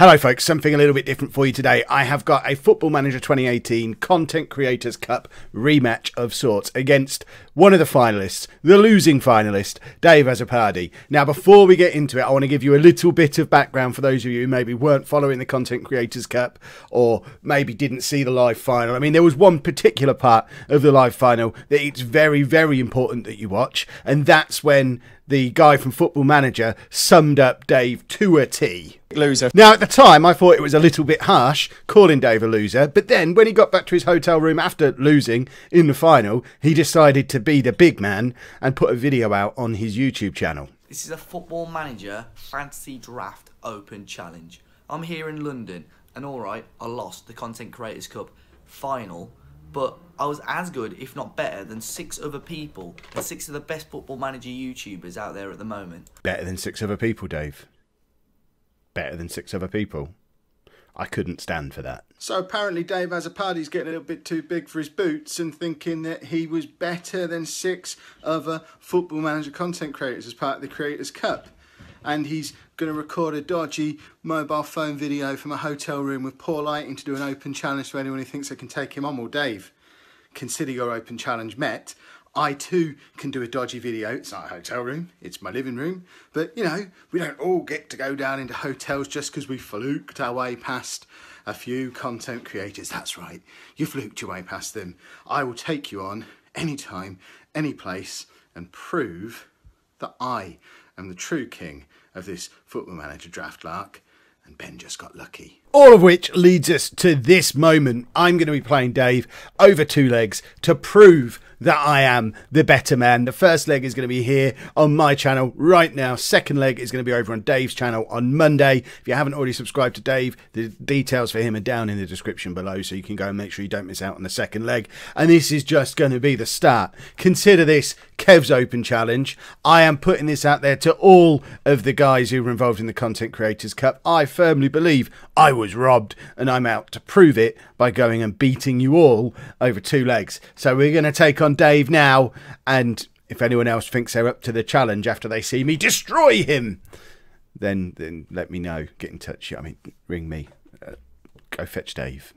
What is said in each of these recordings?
Hello folks, something a little bit different for you today. I have got a Football Manager 2018 Content Creators Cup rematch of sorts against one of the finalists, the losing finalist, Dave Azzopardi. Now before we get into it, I want to give you a little bit of background for those of you who maybe weren't following the Content Creators Cup or maybe didn't see the live final. I mean, there was one particular part of the live final that it's very, very important that you watch, and that's when the guy from Football Manager summed up Dave to a T. Loser. Now, at the time, I thought it was a little bit harsh calling Dave a loser, but then when he got back to his hotel room after losing in the final, he decided to be the big man and put a video out on his YouTube channel. This is a Football Manager Fantasy Draft Open Challenge. I'm here in London, and alright, I lost the Content Creators Cup final, but I was as good, if not better, than 6 other people, and 6 of the best Football Manager YouTubers out there at the moment. Better than 6 other people, Dave. Better than 6 other people. I couldn't stand for that. So apparently Dave Azzopardi's getting a little bit too big for his boots and thinking that he was better than 6 other Football Manager content creators as part of the Creators Cup. And he's going to record a dodgy mobile phone video from a hotel room with poor lighting to do an open challenge to anyone who thinks they can take him on. Well, Dave, consider your open challenge met. I too can do a dodgy video. It's not a hotel room, it's my living room. But, you know, we don't all get to go down into hotels just because we fluked our way past a few content creators. That's right, you fluked your way past them. I will take you on anytime, any place, and prove that I am the true king of this Football Manager draft lark, and Ben just got lucky. All of which leads us to this moment. I'm going to be playing Dave over 2 legs to prove that I am the better man. The first leg is going to be here on my channel right now. Second leg is going to be over on Dave's channel on Monday. If you haven't already subscribed to Dave, the details for him are down in the description below, so you can go and make sure you don't miss out on the second leg. And this is just going to be the start. Consider this Kev's Open Challenge. I am putting this out there to all of the guys who were involved in the Content Creators Cup. I firmly believe I was robbed, and I'm out to prove it by going and beating you all over 2 legs. So we're going to take on Dave now, and if anyone else thinks they're up to the challenge after they see me destroy him, then let me know. Get in touch. I mean, ring me. Go fetch Dave.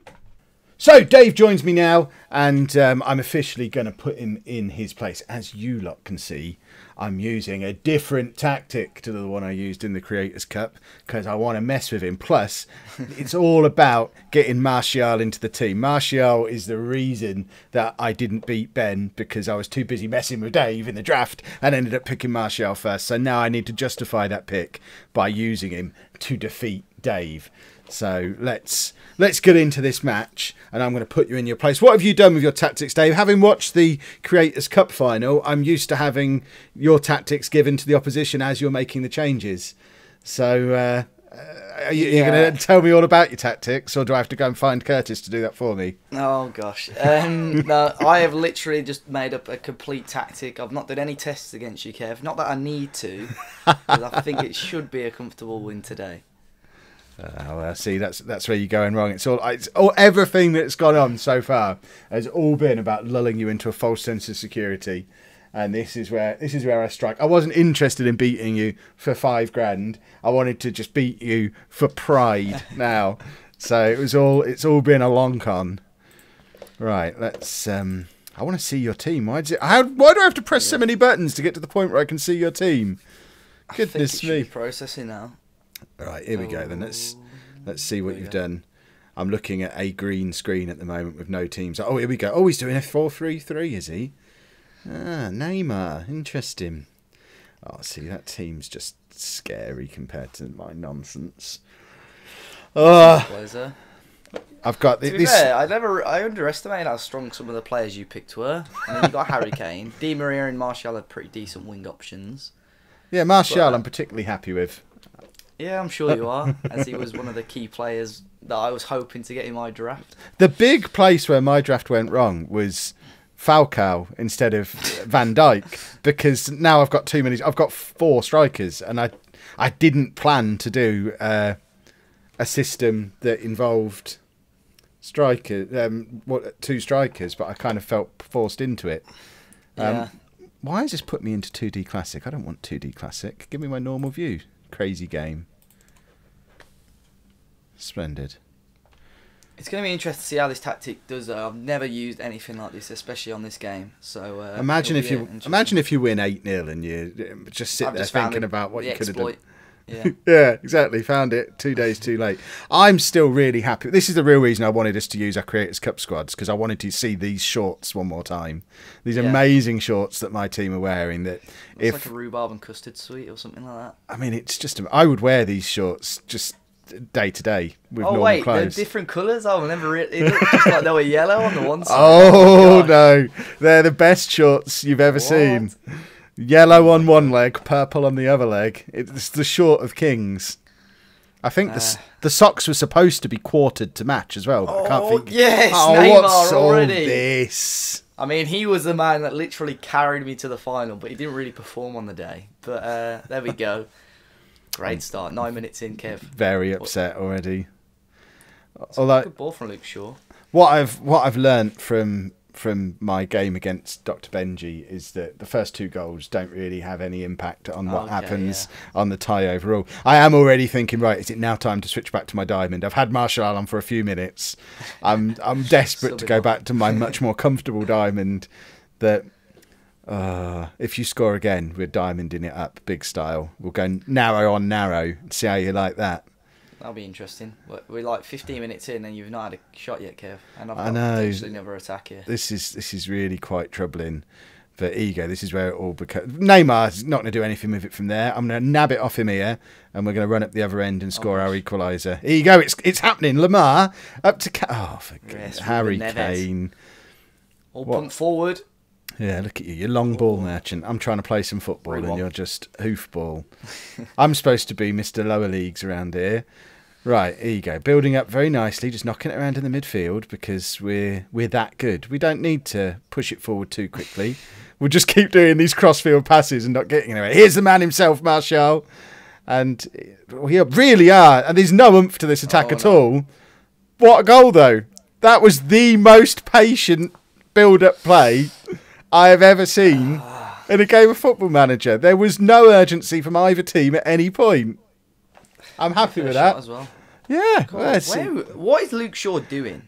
So Dave joins me now, and I'm officially going to put him in his place. As you lot can see, I'm using a different tactic to the one I used in the Creators Cup because I want to mess with him. Plus, it's all about getting Martial into the team. Martial is the reason that I didn't beat Ben, because I was too busy messing with Dave in the draft and ended up picking Martial first. So now I need to justify that pick by using him to defeat Dave. So let's get into this match, and I'm going to put you in your place. What have you done with your tactics, Dave? Having watched the Creators Cup final, I'm used to having your tactics given to the opposition as you're making the changes. So are you going to tell me all about your tactics, or do I have to go and find Curtis to do that for me? Oh gosh, no, I have literally just made up a complete tactic. I've not done any tests against you, Kev. Not that I need to, because I think it should be a comfortable win today. Well, see, that's where you're going wrong. It's all everything that's gone on so far has all been about lulling you into a false sense of security, and this is where I strike. I wasn't interested in beating you for 5 grand. I wanted to just beat you for pride now. So it's all been a long con. Right, let's. I want to see your team. Why do I have to press so many buttons to get to the point where I can see your team? Goodness me! Processing now. Right, here we go then. Let's see what you've done. I'm looking at a green screen at the moment with no teams. Oh, here we go. Oh, he's doing a 4-3-3, is he? Ah, Neymar. Interesting. Oh, see, that team's just scary compared to my nonsense. Oh, I've got this. To be fair, I underestimated how strong some of the players you picked were. I mean, you got Harry Kane, Di Maria, and Martial are pretty decent wing options. Yeah, Martial, I'm particularly happy with. Yeah, I'm sure you are, as he was one of the key players that I was hoping to get in my draft. The big place where my draft went wrong was Falcao instead of Van Dijk, because now I've got too many. I've got 4 strikers, and I didn't plan to do a system that involved 2 strikers, but I kind of felt forced into it. Yeah. Why has this put me into 2D Classic? I don't want 2D Classic. Give me my normal view. Crazy game. Splendid. It's going to be interesting to see how this tactic does. I've never used anything like this, especially on this game. So imagine if you win 8-0 and you just sit there thinking about what you could have done. Yeah. Yeah, exactly. Found it 2 days too late. I'm still really happy. This is the real reason I wanted us to use our Creators Cup squads, because I wanted to see these shorts one more time. These amazing shorts that my team are wearing. That it's like a rhubarb and custard sweet or something like that. I mean, it's just. I would wear these shorts just day to day with normal clothes. They're different colours. I've never really. It looked just like they were yellow on the one side. Oh no, they're the best shorts you've ever seen. Yellow on one leg, purple on the other leg. It's the short of kings. I think the socks were supposed to be quartered to match as well. But I can't think. Yes, Neymar what's already. All this? I mean, he was the man that literally carried me to the final, but he didn't really perform on the day. But there we go. Great start. 9 minutes in, Kev. Very upset already. Although, good ball from Luke Shaw. What I've learnt from my game against Dr. Benji is that the first 2 goals don't really have any impact on what happens on the tie overall. I am already thinking, right, is it now time to switch back to my diamond? I've had Martial on for a few minutes. I'm desperate to go back to my much more comfortable diamond. That if you score again, we're diamonding it up big style. We'll go narrow on narrow. See how you like that. That'll be interesting. We're like 15 minutes in and you've not had a shot yet, Kev. And I've got potentially another attack here. This is really quite troubling for Ego. This is where it all becomes. Neymar's not going to do anything with it from there. I'm going to nab it off him here, and we're going to run up the other end and score our equaliser. Here you go. It's happening. Lamar up to for goodness, Harry Kane. All pumped forward. Yeah, look at you. You're long ball merchant. I'm trying to play some football and you're just hoofball. I'm supposed to be Mr. Lower Leagues around here. Right, here you go. Building up very nicely, just knocking it around in the midfield because we're that good. We don't need to push it forward too quickly. We'll just keep doing these crossfield passes and not getting anywhere. Here's the man himself, Martial. And we really are. And there's no oomph to this attack at all. What a goal, though. That was the most patient build-up play I have ever seen in a game of Football Manager. There was no urgency from either team at any point. I'm happy with that. As well. Yeah. What is Luke Shaw doing?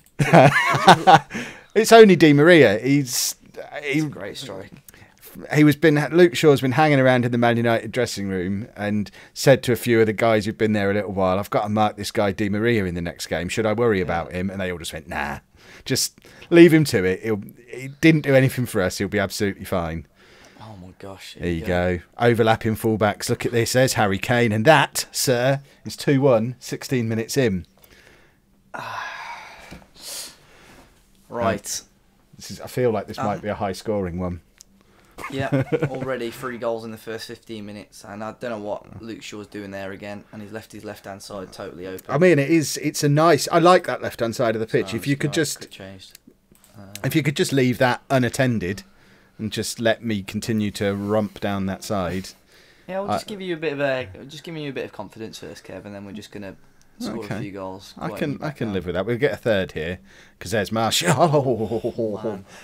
It's only Di Maria. He's a great strike. Luke Shaw's been hanging around in the Man United dressing room and said to a few of the guys who've been there a little while, I've got to mark this guy Di Maria in the next game. Should I worry about him? And they all just went, nah. Just leave him to it. He didn't do anything for us. He'll be absolutely fine. Oh, my gosh. There you go. Overlapping fullbacks. Look at this. There's Harry Kane. And that, sir, is 2-1, 16 minutes in. Right. I feel like this might be a high-scoring one. Yeah, already 3 goals in the first 15 minutes. And I don't know what Luke Shaw's doing there again. And he's left his left-hand side totally open. I mean, it's a nice... I like that left-hand side of the pitch. If you could if you could just leave that unattended and just let me continue to romp down that side. Yeah, we'll just give you a bit of confidence first, Kev, and then we're just gonna score a few goals. I can live with that. We'll get a third here because there's Martial.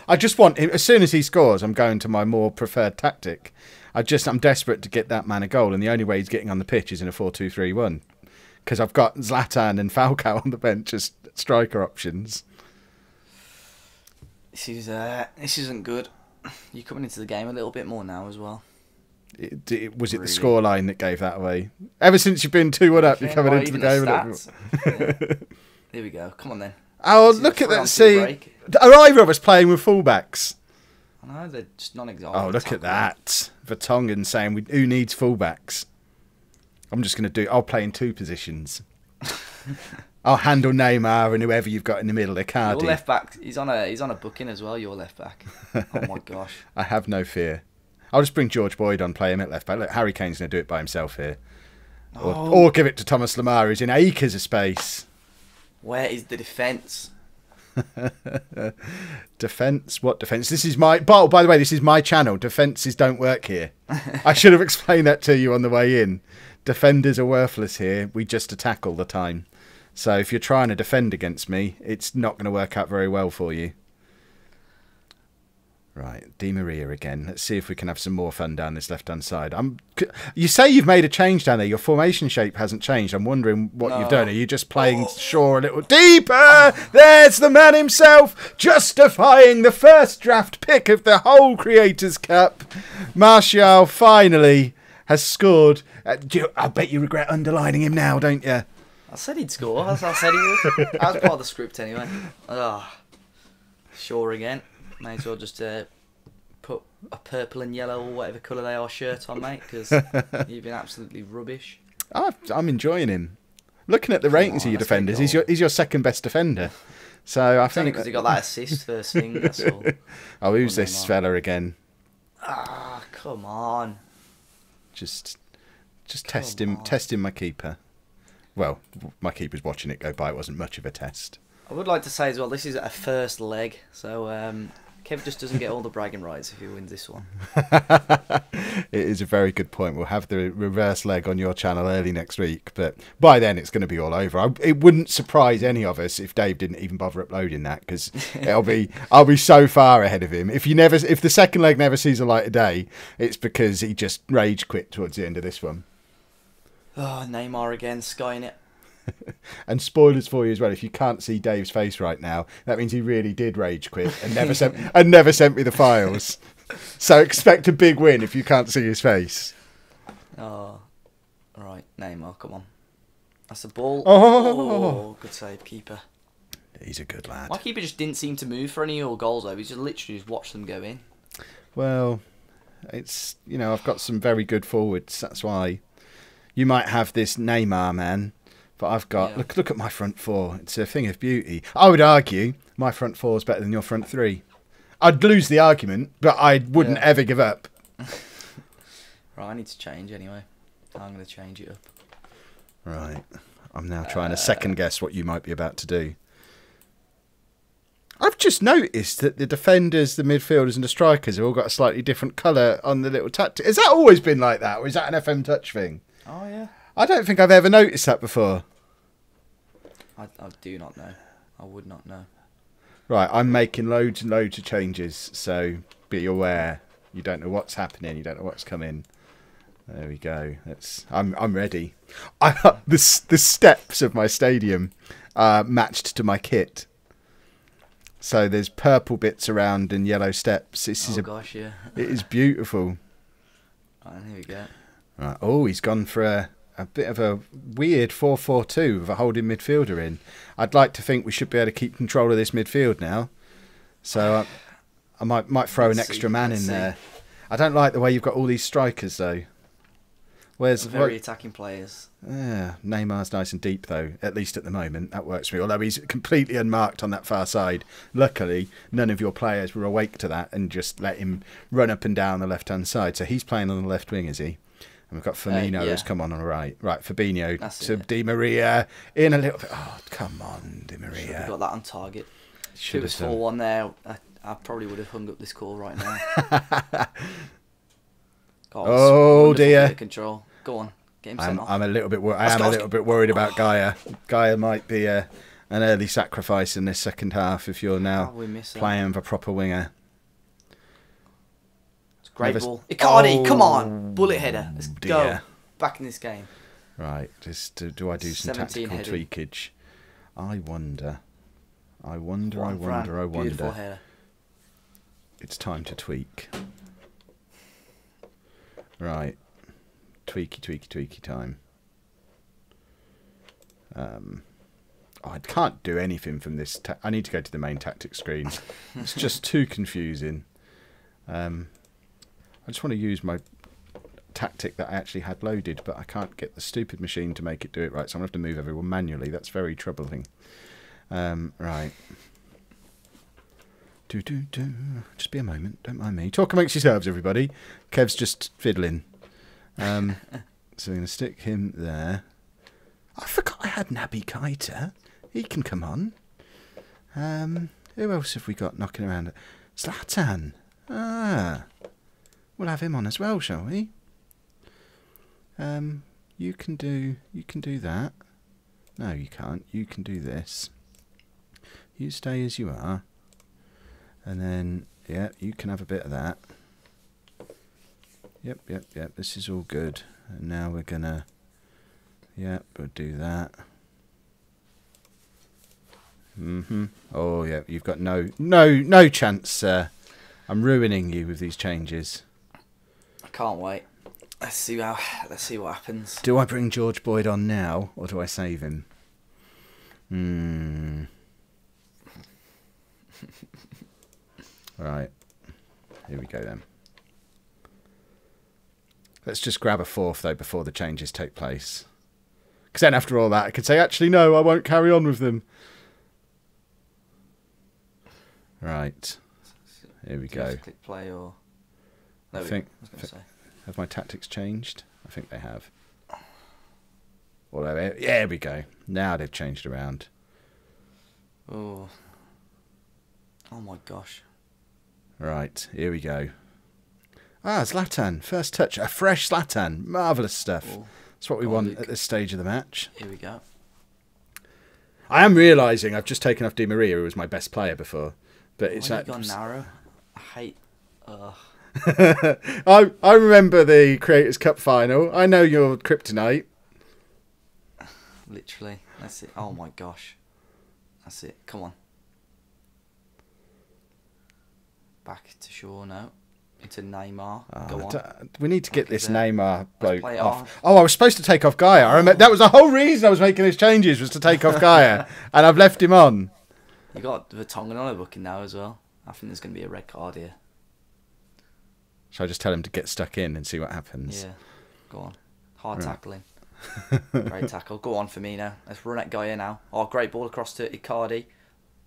I just want him, as soon as he scores, I'm going to my more preferred tactic. I'm desperate to get that man a goal, and the only way he's getting on the pitch is in a 4-2-3-1 because I've got Zlatan and Falcao on the bench as striker options. This isn't good. You're coming into the game a little bit more now as well. Was it the scoreline that gave that away? Ever since you've been 2-1 up, you're coming into the game. Yeah. Here we go. Come on then. Oh, look at that. See, are either of us playing with fullbacks? I know, they're just non-exhaustive. Oh, look at that. Vertonghen saying, who needs fullbacks? I'm just going to I'll play in 2 positions. I'll handle Neymar and whoever you've got in the middle. Icardi. Your left back, he's on a booking as well. Your left back. Oh my gosh. I have no fear. I'll just bring George Boyd on, play him at left back. Look, Harry Kane's going to do it by himself here, or give it to Thomas Lamar, who's in acres of space. Where is the defence? Defence? What defence? This is my... By the way, this is my channel. Defences don't work here. I should have explained that to you on the way in. Defenders are worthless here. We just attack all the time. So if you're trying to defend against me, it's not going to work out very well for you. Right, Di Maria again. Let's see if we can have some more fun down this left-hand side. You say you've made a change down there. Your formation shape hasn't changed. I'm wondering what you've done. Are you just playing Shaw a little deeper? There's the man himself, justifying the first draft pick of the whole Creators Cup. Martial finally has scored. I bet you regret underlining him now, don't you? I said he'd score. I said he would. That was part of the script anyway. Shaw again. May as well just put a purple and yellow or whatever colour they are shirt on, mate, because you've been absolutely rubbish. I'm enjoying him. Looking at the ratings of your defenders, he's your second best defender. So I think because he got that assist first thing. That's all. Oh, who's this fella again? Come on. Just testing my keeper. Well, my keeper's watching it go by. It wasn't much of a test. I would like to say as well, this is a first leg, so Kev just doesn't get all the bragging rights if he wins this one. It is a very good point. We'll have the reverse leg on your channel early next week, but by then it's going to be all over. It wouldn't surprise any of us if Dave didn't even bother uploading that, because I'll be so far ahead of him. If the second leg never sees the light of day, it's because he just rage quit towards the end of this one. Oh, Neymar again, skying it. And spoilers for you as well. If you can't see Dave's face right now, that means he really did rage quit and never sent me the files. So expect a big win if you can't see his face. Oh, right, Neymar, come on. That's a ball. Oh, good save, keeper. He's a good lad. My keeper just didn't seem to move for any of your goals though. He just literally just watched them go in. Well, it's I've got some very good forwards. That's why you might have this Neymar man. But I've got look at my front four. It's a thing of beauty. I would argue my front four is better than your front three. I'd lose the argument, but I wouldn't ever give up. Right, I need to change anyway. I'm going to change it up. Right, I'm now trying to second guess what you might be about to do. I've just noticed that the defenders, the midfielders, and the strikers have all got a slightly different colour on the little tactic. Has that always been like that, or is that an FM Touch thing? Oh yeah. I don't think I've ever noticed that before. I do not know. I would not know. Right, I'm making loads and loads of changes, so be aware. You don't know what's happening. You don't know what's coming. There we go. I'm ready. The steps of my stadium are matched to my kit. So there's purple bits around and yellow steps. Gosh, yeah. It is beautiful. Right, here we go. Right. Oh, he's gone for a bit of a weird 4-4-2 with a holding midfielder in. I'd like to think we should be able to keep control of this midfield now. So I might throw an extra man in there. I don't like the way you've got all these strikers though. Very attacking players. Yeah, Neymar's nice and deep though, at least at the moment. That works for me. Although he's completely unmarked on that far side. Luckily, none of your players were awake to that and just let him run up and down the left-hand side. So he's playing on the left wing, is he? And we've got Firmino who's come on the right. Right, Fabinho to Di Maria in a little bit. Oh, come on, Di Maria. Should have got that on target. If it was 4-1 there, I probably would have hung up this call right now. Oh dear! Control. Go on, get him sent off. I'm a little bit. I am a little bit worried about Gaia. Gaia might be an early sacrifice in this second half if you're now playing with a proper winger. It's a great ball. Icardi, come on, bullet header. Let's go back in this game. Right, just do I do some tactical tweakage? I wonder. Beautiful header. It's time to tweak. Right, tweaky time. I can't do anything from this. I need to go to the main tactics screen. It's just too confusing. I just want to use my tactic that I actually had loaded, but I can't get the stupid machine to make it do it right, so I'm going to have to move everyone manually. That's very troubling. Right. Just be a moment, don't mind me. Talk amongst yourselves, everybody. Kev's just fiddling. So we're going to stick him there. I forgot I had Naby Keita. He can come on. Who else have we got knocking around? Zlatan. We'll have him on as well, shall we? You can do that. No, you can't. You can do this. You stay as you are. And then Yeah, you can have a bit of that. Yep. This is all good. And now we're gonna. Yep, we'll do that. Oh yeah, you've got no chance, sir. I'm ruining you with these changes. I can't wait. Let's see what happens. Do I bring George Boyd on now, or do I save him? Right. Here we go then. Let's just grab a fourth, though, before the changes take place. Because then after all that, I could say, actually, no, I won't carry on with them. Right. Here we go. Click play or... No, Have my tactics changed? I think they have. Well, yeah, here we go. Now they've changed around. Oh my gosh. Right, here we go. Ah, Zlatan. First touch. A fresh Zlatan. Marvellous stuff. Oh. That's what we want at this stage of the match. Here we go. I am realising I've just taken off Di Maria, who was my best player before. But it's gone narrow. I hate... I remember the Creators Cup final. I know your kryptonite. Literally. That's it. Oh my gosh. That's it. Come on. Back to Shaw now. Into Neymar. Go on. We need to get this Neymar bloke off. Oh, I was supposed to take off Gaia. I remember that was the whole reason I was making these changes, was to take off Gaia, and I've left him on. You got Vertonghen on a booking now as well. I think there's going to be a red card here. Shall I just tell him to get stuck in and see what happens? Yeah. Go on. Hard tackling. Great tackle. Go on, Firmino. Let's run at Gaia now. Oh, great ball across to Icardi.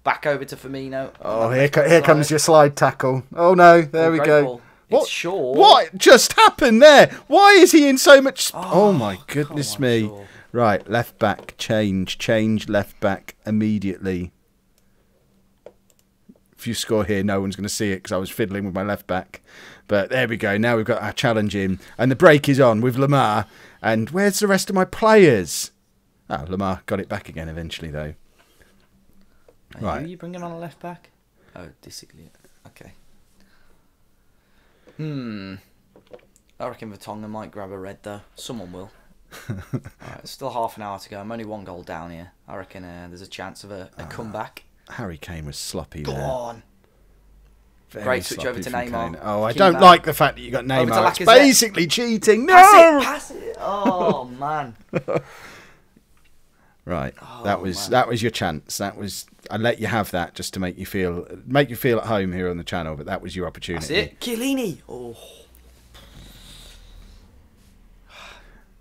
Back over to Firmino. Oh, here comes your slide tackle. Oh no, there we go. Ball. It's Shaw. What just happened there? Why is he in so much... Oh my goodness me. Shaw. Right, left back, change left back immediately. If you score here, no one's going to see it because I was fiddling with my left back. But there we go. Now we've got our challenge in. And the break is on with Lamar. And where's the rest of my players? Oh, Lamar got it back again eventually, though. Right. Who are you bringing on a left back? Oh, Disiglia. Okay. I reckon Vertonghen might grab a red, though. Someone will. Alright, it's still half an hour to go. I'm only 1 goal down here. I reckon there's a chance of a comeback. Harry Kane was sloppy there. Go on. Very great switch over to Neymar. Kane. Oh, I don't like the fact that you got Neymar. It's basically cheating. No! Pass it. Oh, man. Right. That was your chance. I let you have that just to make you feel at home here on the channel, but that was your opportunity. That's it. Chiellini. Oh.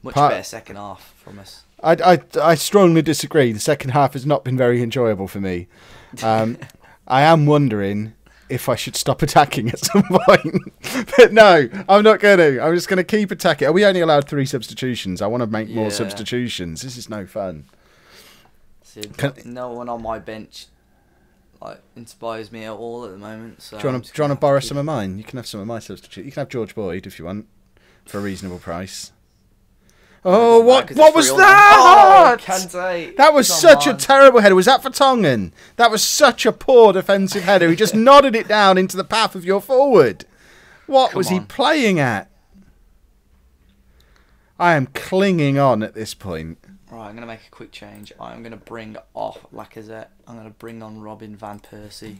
Much better second half from us. I strongly disagree. The second half has not been very enjoyable for me. I am wondering if I should stop attacking at some point. But no, I'm not going to. I'm just going to keep attacking. Are we only allowed 3 substitutions? I want to make more substitutions. This is no fun. See, no one on my bench inspires me at all at the moment. So do you want to borrow some of mine? You can have some of my substitutes. You can have George Boyd if you want, for a reasonable price. Oh, what was that? Oh, Kante. That was such a terrible header. Was that for Tongan? That was such a poor defensive header. He just nodded it down into the path of your forward. What was he playing at? I am clinging on at this point. Right, I'm going to make a quick change. I'm going to bring off Lacazette. I'm going to bring on Robin Van Persie.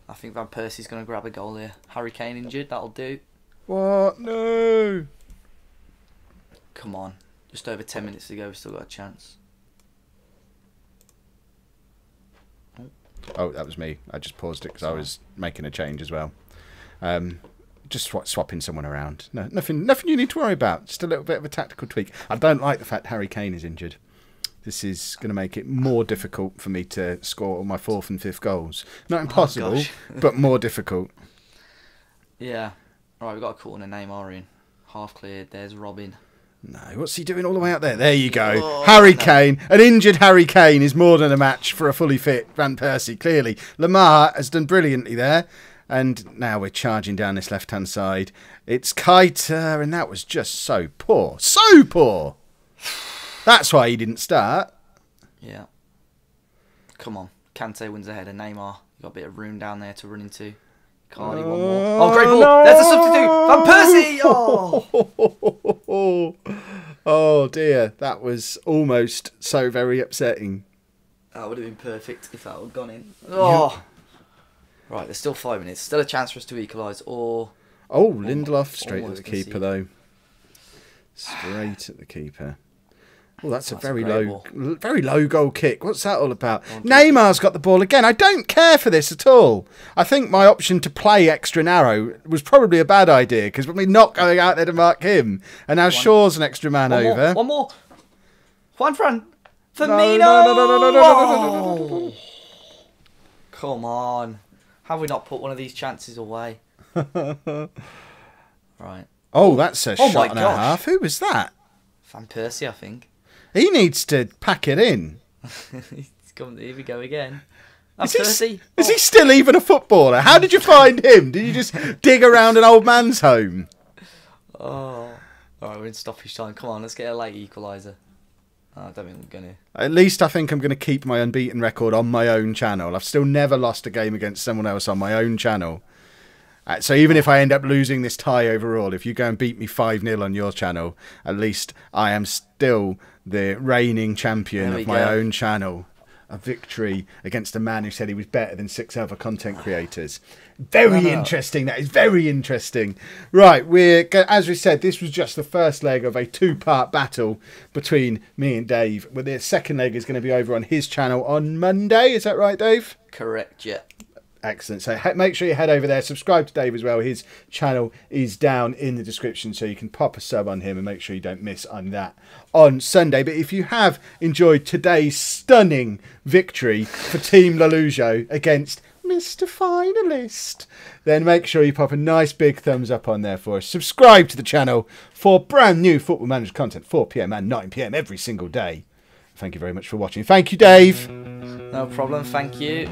I think Van Persie's going to grab a goal here. Harry Kane injured. That'll do. What? No. Come on. Just over 10 minutes to go. We've still got a chance. Oh, that was me. I just paused it because I was making a change as well. Just swapping someone around. No, nothing you need to worry about. Just a little bit of a tactical tweak. I don't like the fact Harry Kane is injured. This is going to make it more difficult for me to score my 4th and 5th goals. Not impossible, but more difficult. Yeah. All right, we've got a corner. Neymar in. Half cleared. There's Robin. No, what's he doing all the way out there? There you go. Oh, Harry Kane. An injured Harry Kane is more than a match for a fully fit Van Persie, clearly. Lamar has done brilliantly there. And now we're charging down this left-hand side. It's Keita, and that was just so poor. So poor! That's why he didn't start. Yeah. Come on. Kante wins ahead of Neymar. You've got a bit of room down there to run into. Carney, one more. Oh, great ball. No. There's a substitute. Van Persie. Oh. Oh, dear. That was almost so very upsetting. That would have been perfect if that had gone in. Oh. Yeah. Right, there's still 5 minutes. Still a chance for us to equalise. Or... Oh, Lindelof straight at the keeper, though. Straight at the keeper. Oh, that's a very low goal kick. What's that all about? Neymar's got the ball again. I don't care for this at all. I think my option to play extra narrow was probably a bad idea because we're not going out there to mark him. And now Shaw's an extra man over. One more. Juan Fran. Firmino. Come on. Have we not put one of these chances away? Right. Oh, that's a shot and a half. Who was that? Van Persie, I think. He needs to pack it in. Here we go again. Is he still even a footballer? How did you find him? Did you just dig around an old man's home? Oh. All right, we're in stoppage time. Come on, let's get a late equaliser. Oh, I don't think we're going to. At least I think I'm going to keep my unbeaten record on my own channel. I've still never lost a game against someone else on my own channel. So even if I end up losing this tie overall, if you go and beat me 5-0 on your channel, at least I am still the reigning champion of my own channel. A victory against a man who said he was better than 6 other content creators. Very interesting. That is very interesting. Right, as we said, this was just the first leg of a 2-part battle between me and Dave. But the second leg is going to be over on his channel on Monday. Is that right, Dave? Correct, yeah. Excellent. So make sure you head over there, subscribe to Dave as well. His channel is down in the description, so you can pop a sub on him and make sure you don't miss on that on Sunday. But if you have enjoyed today's stunning victory for Team Lollujo against Mr. Finalist, then make sure you pop a nice big thumbs up on there for us. Subscribe to the channel for brand new Football Manager content, 4 PM and 9 PM every single day. Thank you very much for watching. Thank you, Dave. No problem. Thank you.